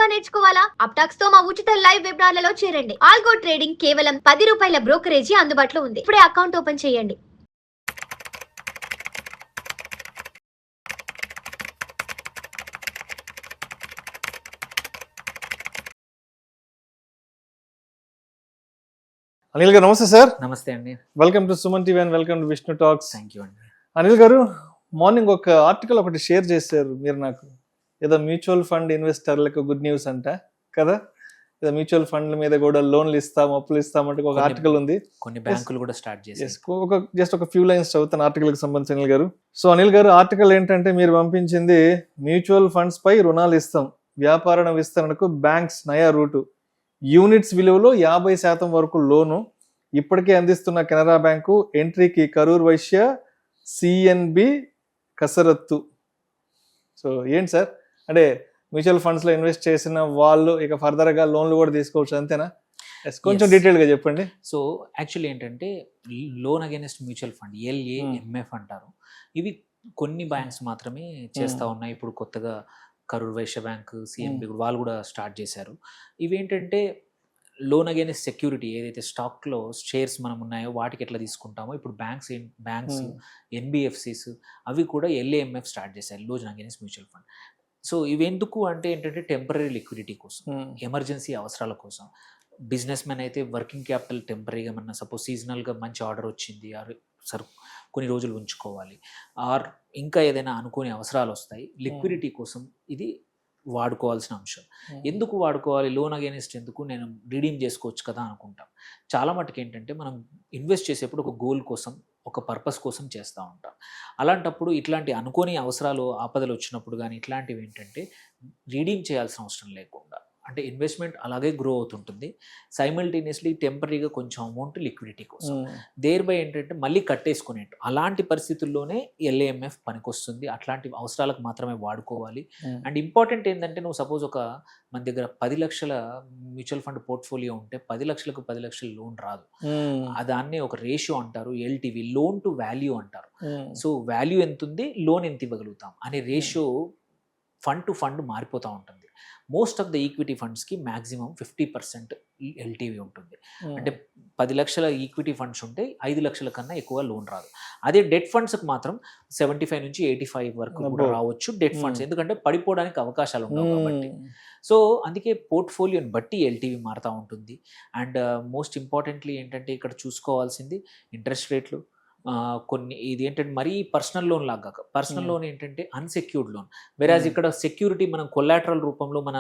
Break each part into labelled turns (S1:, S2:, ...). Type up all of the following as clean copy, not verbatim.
S1: గా నేర్చుకోవాలా? అప్టాక్స్ తో మా ఉచిత లైవ్ వెబినార్లలో చేరండి. ఆల్గో ట్రేడింగ్ కేవలం ₹10 బ్రోకరేజీ అందుబాటులో ఉంది. ఇప్పుడే అకౌంట్ ఓపెన్ చేయండి.
S2: అనిల్ గారు నమస్తే సార్.
S3: నమస్తే అండి.
S2: Welcome to Suman TV and welcome to Vishnu talks.
S3: Thank you అండి.
S2: అనిల్ గారు, మార్నింగ్ ఒక ఆర్టికల్ ఒకటి షేర్ చేశారు మీరు నాకు. ఏదో మ్యూచువల్ ఫండ్ ఇన్వెస్టర్లకు గుడ్ న్యూస్ అంట కదా, ఏదో మ్యూచువల్ ఫండ్ల మీద కూడా లోన్లు ఇస్తాం, అప్పులు ఇస్తామంటే ఒక ఆర్టికల్ ఉంది.
S3: కొన్ని బ్యాంకులు కూడా స్టార్ట్ చేశారు.
S2: జస్ట్ ఒక ఫ్యూ లైన్స్ చదువుతాను ఆర్టికల్ కి సంబంధించి అనిల్ గారు. సో అనిల్ గారు, ఆర్టికల్ ఏంటంటే మీరు పంపించింది మ్యూచువల్ ఫండ్స్ పై రుణాలు ఇస్తాం, వ్యాపార విస్తరణకు బ్యాంక్స్ నయా రూటు, యూనిట్స్ విలువలో 50% వరకు లోను ఇప్పటికే అందిస్తున్న కెనరా బ్యాంకు, ఎంట్రీకి కరూర్ వైశ్య, సిఎన్బి కసరత్తు. సో ఏంటి సార్, అంటే మ్యూచువల్ ఫండ్స్ లో ఇన్వెస్ట్ చేసిన వాళ్ళు ఇక ఫర్దర్ గా లోన్లు కూడా తీసుకోవచ్చు, అంతేనా? కొంచెం డీటెయిల్ గా చెప్పండి.
S3: సో యాక్చువల్లీ ఏంటంటే loan against mutual fund LAMF అంటారు. ఇవి కొన్ని బ్యాంక్స్ మాత్రమే చేస్తూ ఉన్నాయి. ఇప్పుడు కొత్తగా కరూర్ వైశ్య బ్యాంక్, సిఎన్బి వాళ్ళు కూడా స్టార్ట్ చేశారు. ఇవేంటంటే లోన్ అగైనెస్ట్ సెక్యూరిటీ, ఏదైతే స్టాక్లో షేర్స్ మనం ఉన్నాయో వాటికి ఎట్లా తీసుకుంటామో ఇప్పుడు బ్యాంక్స్ NBFCs అవి కూడా LAMF స్టార్ట్ చేశారు, loan against mutual fund. So ఇవెందుకు అంటే ఏంటంటే టెంపరీ లిక్విడిటీ కోసం, ఎమర్జెన్సీ అవసరాల కోసం. బిజినెస్ మ్యాన్ అయితే వర్కింగ్ క్యాపిటల్ టెంపరీగా మన సపోజ్ సీజనల్గా మంచి ఆర్డర్ వచ్చింది, కొన్ని రోజులు ఉంచుకోవాలి, ఆర్ ఇంకా ఏదైనా అనుకోని అవసరాలు వస్తాయి, లిక్విడిటీ కోసం ఇది వాడుకోవాల్సిన అంశం. ఎందుకు వాడుకోవాలి, లోన్ అగైనెస్ట్ ఎందుకు, నేను రిడీమ్ చేసుకోవచ్చు కదా అనుకుంటాం. చాలా మటుకు ఏంటంటే మనం ఇన్వెస్ట్ చేసేప్పుడు ఒక గోల్ కోసం, ఒక పర్పస్ కోసం చేస్తూ ఉంటాం. అలాంటప్పుడు ఇట్లాంటి అనుకోని అవసరాలు, ఆపదలు వచ్చినప్పుడు కానీ ఇట్లాంటివి ఏంటంటే రిడీమ్ చేయాల్సిన అవసరం లేకుండా, అంటే ఇన్వెస్ట్మెంట్ అలాగే గ్రో అవుతుంటుంది. సైమల్టేనియస్లీ టెంపరీగా కొంచెం అమౌంట్ లిక్విడిటీ కోసం, దేర్ బై ఏంటంటే మళ్ళీ కట్టేసుకునేట్టు. అలాంటి పరిస్థితుల్లోనే LAMF పనికొస్తుంది. అట్లాంటి అవసరాలకు మాత్రమే వాడుకోవాలి. అండ్ ఇంపార్టెంట్ ఏంటంటే, నువ్వు సపోజ్ మన దగ్గర 10 లక్షల మ్యూచువల్ ఫండ్ పోర్ట్ఫోలియో ఉంటే 10 లక్షలకు 10 లక్షల లోన్ రాదు. దాన్నే ఒక రేషియో అంటారు, LTV, లోన్ టు వాల్యూ అంటారు. సో వాల్యూ ఎంత ఉంది, లోన్ ఎంత ఇవ్వగలుగుతాం అనే రేషియో ఫండ్ టు ఫండ్ మారిపోతూ ఉంటుంది. మోస్ట్ ఆఫ్ ద ఈక్విటీ ఫండ్స్కి మ్యాక్సిమం 50% LTV ఉంటుంది. అంటే 10 లక్షల ఈక్విటీ ఫండ్స్ ఉంటే 5 లక్షల కన్నా ఎక్కువ లోన్ రాదు. అదే డెట్ ఫండ్స్కి మాత్రం 75 నుంచి 85 వరకు కూడా రావచ్చు డెట్ ఫండ్స్, ఎందుకంటే పడిపోవడానికి అవకాశాలు ఉండవు కాబట్టి. సో అందుకే పోర్ట్ఫోలియోని బట్టి LTV మారుతూ ఉంటుంది. అండ్ మోస్ట్ ఇంపార్టెంట్లీ ఏంటంటే ఇక్కడ చూసుకోవాల్సింది ఇంట్రెస్ట్ రేట్లు. కొన్ని ఇది ఏంటంటే మరీ పర్సనల్ లోన్ లాగా, పర్సనల్ లోన్ ఏంటంటే అన్సెక్యూర్డ్ లోన్, వెరాజ్ ఇక్కడ సెక్యూరిటీ మనం కొలాటరల్ రూపంలో మన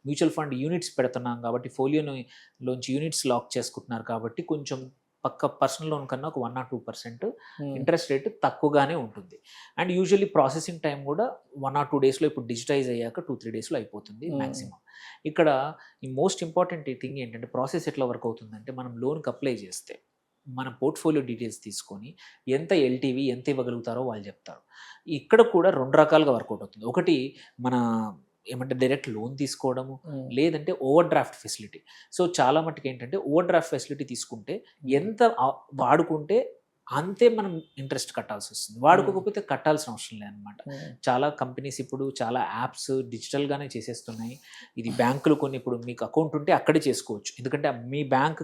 S3: మ్యూచువల్ ఫండ్ యూనిట్స్ పెడుతున్నాం కాబట్టి, ఫోలియోలోంచి యూనిట్స్ లాక్ చేసుకుంటున్నారు కాబట్టి కొంచెం పక్క పర్సనల్ లోన్ కన్నా ఒక 1 or 2% ఇంట్రెస్ట్ రేట్ తక్కువగానే ఉంటుంది. అండ్ యూజువల్లీ ప్రాసెసింగ్ టైం కూడా 1 or 2 డేస్లో, ఇప్పుడు డిజిటైజ్ అయ్యాక 2-3 డేస్లో అయిపోతుంది మ్యాక్సిమం. ఇక్కడ ఈ మోస్ట్ ఇంపార్టెంట్ థింగ్ ఏంటంటే ప్రాసెస్ ఎట్లా వర్క్ అవుతుందంటే, మనం లోన్కి అప్లై చేస్తే మన పోర్ట్ఫోలియో డీటెయిల్స్ తీసుకొని ఎంత LTV ఎంత ఇవ్వగలుగుతారో వాళ్ళు చెప్తారు. ఇక్కడ కూడా 2 రకాలుగా వర్కౌట్ అవుతుంది. ఒకటి మన ఏమంటే డైరెక్ట్ లోన్ తీసుకోవడము, లేదంటే ఓవర్ డ్రాఫ్ట్ ఫెసిలిటీ. సో చాలా మటుకు ఏంటంటే ఓవర్ డ్రాఫ్ట్ ఫెసిలిటీ తీసుకుంటే ఎంత వాడుకుంటే అంతే మనం ఇంట్రెస్ట్ కట్టాల్సి వస్తుంది, వాడుకోకపోతే కట్టాల్సిన అవసరం లేదనమాట. చాలా కంపెనీస్ ఇప్పుడు చాలా యాప్స్ డిజిటల్గానే చేసేస్తున్నాయి. ఇది బ్యాంకులు కొన్ని, ఇప్పుడు మీకు అకౌంట్ ఉంటే అక్కడే చేసుకోవచ్చు, ఎందుకంటే మీ బ్యాంక్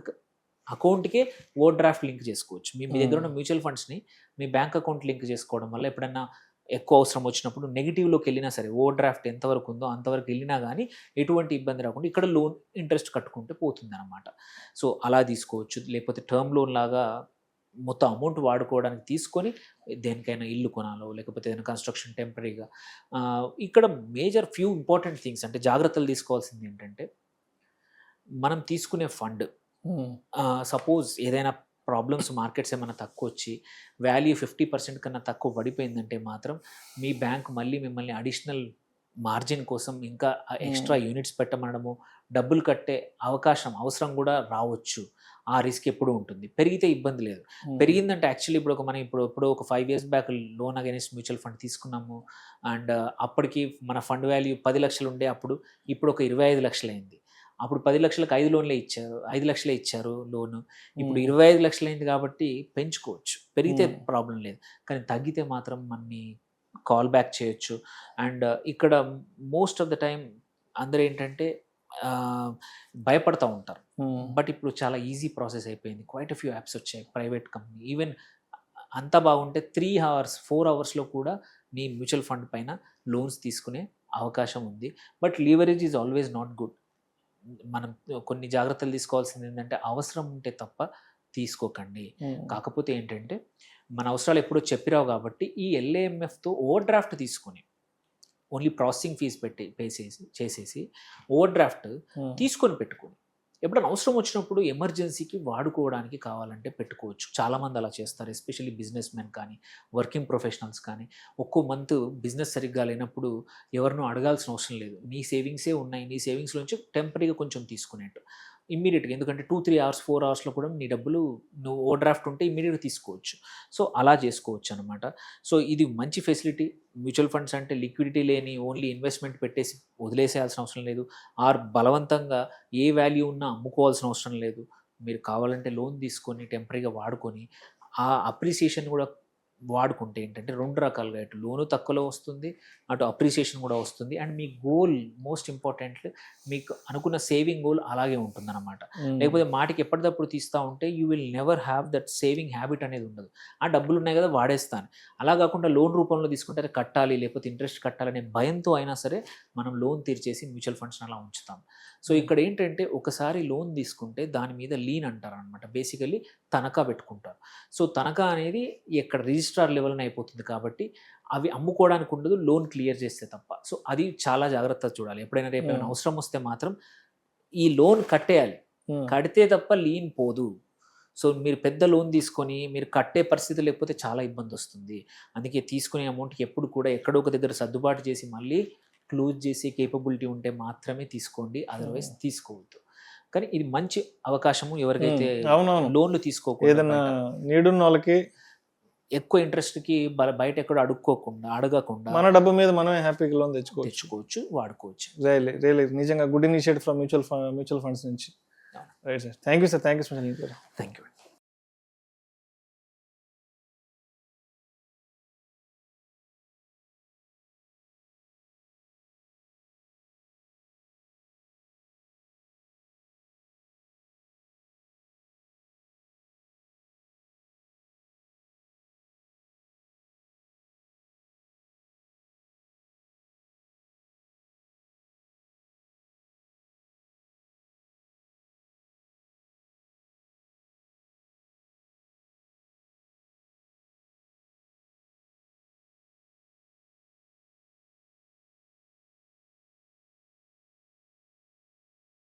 S3: అకౌంట్కే ఓవర్ డ్రాఫ్ట్ లింక్ చేసుకోవచ్చు. మీ దగ్గర ఉన్న మ్యూచువల్ ఫండ్స్ని మీ బ్యాంక్ అకౌంట్ లింక్ చేసుకోవడం వల్ల ఎప్పుడన్నా ఎక్కువ అవసరం వచ్చినప్పుడు నెగిటివ్లోకి వెళ్ళినా సరే, ఓవర్ డ్రాఫ్ట్ ఎంతవరకు ఉందో అంతవరకు వెళ్ళినా కానీ ఎటువంటి ఇబ్బంది రాకుండా ఇక్కడ లోన్ ఇంట్రెస్ట్ కట్టుకుంటే పోతుంది అనమాట. సో అలా తీసుకోవచ్చు. లేకపోతే టర్మ్ లోన్ లాగా మొత్తం అమౌంట్ వాడుకోవడానికి తీసుకొని దేనికైనా ఇల్లు కొనాలో, లేకపోతే ఏదైనా కన్స్ట్రక్షన్ టెంపరీగా. ఇక్కడ మేజర్ ఫ్యూ ఇంపార్టెంట్ థింగ్స్ అంటే జాగ్రత్తలు తీసుకోవాల్సింది ఏంటంటే, మనం తీసుకునే ఫండ్ సపోజ్ ఏదైనా ప్రాబ్లమ్స్, మార్కెట్స్ ఏమైనా తక్కువ వచ్చి వాల్యూ 50% కన్నా తక్కువ పడిపోయిందంటే మాత్రం మీ బ్యాంక్ మళ్ళీ మిమ్మల్ని అడిషనల్ మార్జిన్ కోసం ఇంకా ఎక్స్ట్రా యూనిట్స్ పెట్టమనడము, డబ్బులు కట్టే అవసరం కూడా రావచ్చు. ఆ రిస్క్ ఎప్పుడు ఉంటుంది. పెరిగితే ఇబ్బంది లేదు. పెరిగిందంటే యాక్చువల్లీ ఇప్పుడు ఒక 5 years back loan against mutual fund తీసుకున్నాము, అండ్ అప్పటికి మన ఫండ్ వాల్యూ 10 లక్షలు ఉండే, ఇప్పుడు ఒక 25 లక్షలు అయింది. అప్పుడు 10 లక్షలకు 5 లక్షలే ఇచ్చారు లోను, ఇప్పుడు 25 లక్షలు అయింది కాబట్టి పెంచుకోవచ్చు. పెరిగితే ప్రాబ్లం లేదు, కానీ తగ్గితే మాత్రం మనని కాల్ బ్యాక్ చేయొచ్చు. అండ్ ఇక్కడ మోస్ట్ ఆఫ్ ద టైం అందరూ ఏంటంటే భయపడతా ఉంటారు. బట్ ఇప్పుడు చాలా ఈజీ ప్రాసెస్ అయిపోయింది. క్వైట్ ఫ్యూ యాప్స్ వచ్చాయి ప్రైవేట్ కంపెనీ. ఈవెన్ అంతా బాగుంటే 3 hours 4 hours కూడా మీ మ్యూచువల్ ఫండ్ పైన లోన్స్ తీసుకునే అవకాశం ఉంది. But leverage is always not good. మనం కొన్ని జాగ్రత్తలు తీసుకోవాల్సింది ఏంటంటే అవసరం ఉంటే తప్ప తీసుకోకండి. కాకపోతే ఏంటంటే మన అవసరాలు ఎప్పుడో చెప్పిరావు కాబట్టి ఈ LAMFతో ఓవర్ డ్రాఫ్ట్ తీసుకొని ఓన్లీ ప్రాసెసింగ్ ఫీజు చేసేసి ఓవర్ డ్రాఫ్ట్ తీసుకొని పెట్టుకోండి. ఎప్పుడైనా అవసరం వచ్చినప్పుడు ఎమర్జెన్సీకి వాడుకోవడానికి కావాలంటే పెట్టుకోవచ్చు. చాలామంది అలా చేస్తారు, ఎస్పెషల్లీ బిజినెస్ మెన్ కానీ వర్కింగ్ ప్రొఫెషనల్స్ కానీ. ఒక్కో మంత్ బిజినెస్ సరిగ్గా లేనప్పుడు ఎవరినో అడగాల్సిన అవసరం లేదు, నీ సేవింగ్సే ఉన్నాయి, నీ సేవింగ్స్ నుంచి టెంపరీగా కొంచెం తీసుకునేట్టు ఇమ్మీడియట్గా. ఎందుకంటే 2-3 hours 4 hours కూడా నీ డబ్బులు నువ్వు ఓవర్ డ్రాఫ్ట్ ఉంటే ఇమ్మీడియట్గా తీసుకోవచ్చు. సో అలా చేసుకోవచ్చు అనమాట. సో ఇది మంచి ఫెసిలిటీ. మ్యూచువల్ ఫండ్స్ అంటే లిక్విడిటీ లేని ఓన్లీ ఇన్వెస్ట్మెంట్ పెట్టేసి వదిలేసేయాల్సిన అవసరం లేదు, ఆర్ బలవంతంగా ఏ వాల్యూ ఉన్నా అమ్ముకోవాల్సిన అవసరం లేదు. మీరు కావాలంటే లోన్ తీసుకొని టెంపరీగా వాడుకొని ఆ అప్రిసియేషన్ కూడా వాడుకుంటే ఏంటంటే 2 రకాలుగా, ఇటు లోను తక్కువలో వస్తుంది, అటు అప్రిసియేషన్ కూడా వస్తుంది. And me goal most important, మీకు అనుకున్న సేవింగ్ గోల్ అలాగే ఉంటుందన్నమాట. లేకపోతే మాటికి ఎప్పటికప్పుడు తీస్తూ ఉంటే you will never have that saving habit అనేది ఉండదు. ఆ డబ్బులు ఉన్నాయి కదా వాడేస్తాను, అలా కాకుండా లోన్ రూపంలో తీసుకుంటే కట్టాలి లేకపోతే ఇంట్రెస్ట్ కట్టాలనే భయంతో అయినా సరే మనం లోన్ తీర్చేసి మ్యూచువల్ ఫండ్స్ని అలా ఉంచుతాం. సో ఇక్కడ ఏంటంటే ఒకసారి లోన్ తీసుకుంటే దాని మీద లీన్ అంటారు అనమాట. బేసికలీ తనఖా పెట్టుకుంటారు. సో తనఖా అనేది ఇక్కడ రిజిస్ట్రార్ లెవెల్ని అయిపోతుంది కాబట్టి అవి అమ్ముకోవడానికి ఉండదు, లోన్ క్లియర్ చేస్తే తప్ప. సో అది చాలా జాగ్రత్తగా చూడాలి. ఎప్పుడైనా రేపు ఏమైనా అవసరం వస్తే మాత్రం ఈ లోన్ కట్టేయాలి, కడితే తప్ప లీన్ పోదు. సో మీరు పెద్ద లోన్ తీసుకొని మీరు కట్టే పరిస్థితి లేకపోతే చాలా ఇబ్బంది వస్తుంది. అందుకే తీసుకునే అమౌంట్కి ఎప్పుడు కూడా ఎక్కడో ఒక దగ్గర సర్దుబాటు చేసి మళ్ళీ క్లోజ్ చేసే కేపబిలిటీ ఉంటే మాత్రమే తీసుకోండి, అదర్వైజ్ తీసుకోవద్దు. కానీ ఇది మంచి అవకాశము ఎవరికైతే లోన్లు తీసుకోకూడదు,
S2: ఏదైనా నీడున్న వాళ్ళకి
S3: ఎక్కువ ఇంట్రెస్ట్కి బయట ఎక్కడ అడగకుండా మన
S2: డబ్బు మీద మనమే హ్యాపీగా లోన్ తెచ్చుకోవచ్చు,
S3: వాడుకోవచ్చు.
S2: రియల్లీ నిజంగా good initiative from mutual funds నుంచి. Right sir, thank you sir, thank you so much.
S3: Thank you.